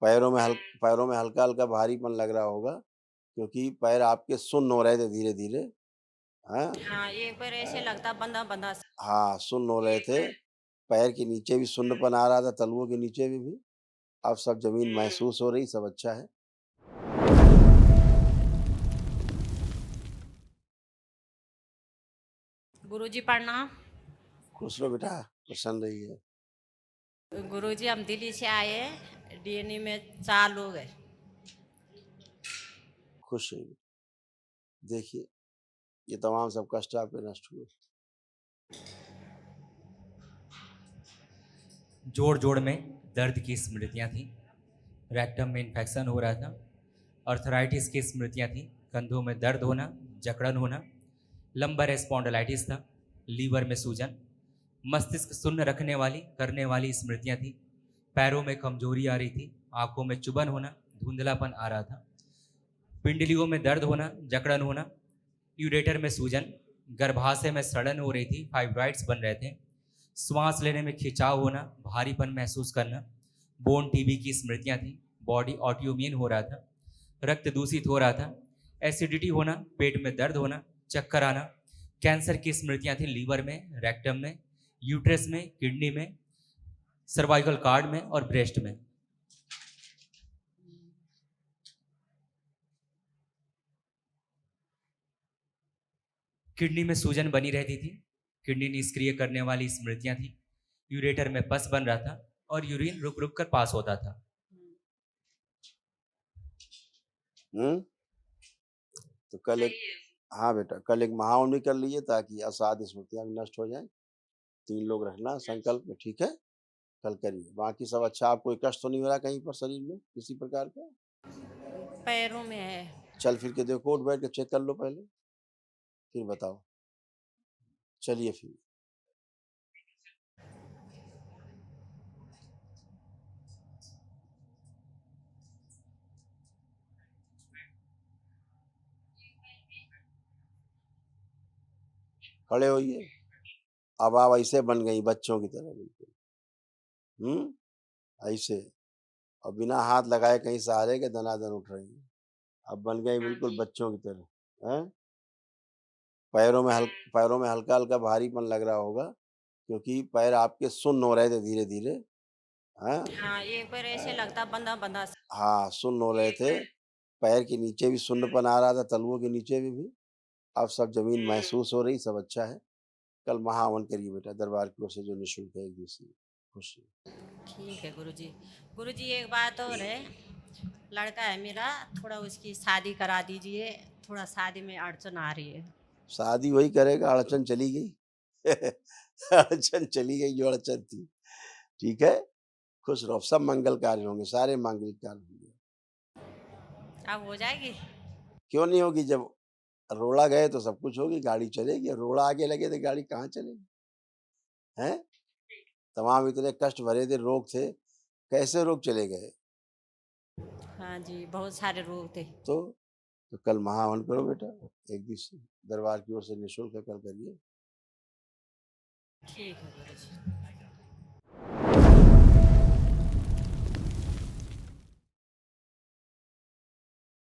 पैरों में हल्का हल्का भारीपन लग रहा होगा, क्योंकि पैर आपके सुन्न हो रहे थे धीरे धीरे। हाँ, हाँ, एक बार ऐसे लगता बंधा-बंधा सा। हाँ, सुन्न हो रहे थे। पैर के नीचे भी सुन्नपन आ रहा था, तलुओं के नीचे भी। अब सब जमीन महसूस हो रही, सब अच्छा है। गुरुजी प्रणाम। खुश रहो बेटा, प्रसन्न रहिए। गुरुजी हम दिल्ली से आए हैं, डीएनए में 4 लोग हैं। खुश रहिए। देखिए, ये तमाम सब कष्ट आपके नष्ट हुए। जोड़ जोड़ में दर्द की स्मृतियां थीं, रेक्टम में इन्फेक्शन हो रहा था, अर्थराइटिस की स्मृतियां थीं, कंधों में दर्द होना, जकड़न होना, लंबर स्पॉन्डिलाइटिस था, लीवर में सूजन, मस्तिष्क सुन्न रखने वाली करने वाली स्मृतियां थीं, पैरों में कमजोरी आ रही थी, आंखों में चुभन होना, धुंधलापन आ रहा था, पिंडलियों में दर्द होना, जकड़न होना, यूरेटर में सूजन, गर्भाशय में सड़न हो रही थी, फाइब्रॉइड्स बन रहे थे, श्वास लेने में खिंचाव होना, भारीपन महसूस करना, बोन टीबी की स्मृतियां थी, बॉडी ऑटोइम्यून हो रहा था, रक्त दूषित हो रहा था, एसिडिटी होना, पेट में दर्द होना, चक्कर आना, कैंसर की स्मृतियां थी लीवर में, रेक्टम में, यूट्रस में, किडनी में, सर्वाइकल कार्ड में और ब्रेस्ट में। किडनी में सूजन बनी रहती थी, किडनी निष्क्रिय करने वाली स्मृतियां थी, यूरेटर में पस बन रहा था और यूरिन रुक रुक कर पास होता था। हुँ? तो कल एक हाँ बेटा, कल एक महावन भी कर लीजिए ताकि असाध स्मृतियाँ भी नष्ट हो जाएँ। 3 लोग रखना संकल्प में, ठीक है? कल करिए। बाकी सब अच्छा, आपको कोई कष्ट तो नहीं हो रहा कहीं पर शरीर में किसी प्रकार का? पैरों में है। चल फिर के देखो, उठ बैठ के चेक कर लो पहले, फिर बताओ। चलिए फिर। खड़े होइए। अब आप ऐसे बन गई बच्चों की तरह बिल्कुल। हुँ? ऐसे, और बिना हाथ लगाए कहीं सहारे के दनादन उठ रही हैं। अब बन गई बिल्कुल बच्चों की तरह, हैं? पैरों में हल्का-हल्का भारीपन लग रहा होगा, क्योंकि पैर आपके सुन्न हो रहे थे धीरे-धीरे। हाँ? हाँ, एक बार ऐसे लगता बंधा-बंधा सा। हाँ, सुन्न हो रहे थे। पैर के नीचे भी सुन्नपन आ रहा था, तलुओं के नीचे भी। अब सब जमीन महसूस हो रही, सब अच्छा है। कल महाहवन करिए बेटा, दरबार की ओर से जो निःशुल्क है 1 दिवसीय। खुश रहिए। ठीक है गुरुजी। गुरुजी एक बात और है, लड़का है मेरा, थोड़ा उसकी शादी करा दीजिए, थोड़ा शादी में अड़चन आ रही है। शादी वही करेगा, अड़चन चली गई। अड़चन चली गई जो अड़चन थी। ठीक है? खुश रहो, सब मंगल कार्य होंगे, सारे मांगलिक कार्य होंगे। अब हो जाएगी? क्यों नहीं होगी? जब रोड़ा गए तो सब कुछ होगी, गाड़ी चलेगी। रोड़ा आगे लगे तो गाड़ी कहाँ चलेगी? हैं? तमाम इतने कष्ट भरे थे, रोग थे, कैसे रोग चले गए? हाँ जी, बहुत सारे रोग थे। तो तो कल महाहवन करो बेटा, 1 दिवसीय दरबार की ओर से निःशुल्क है, कल करिए। ठीक है गुरुजी।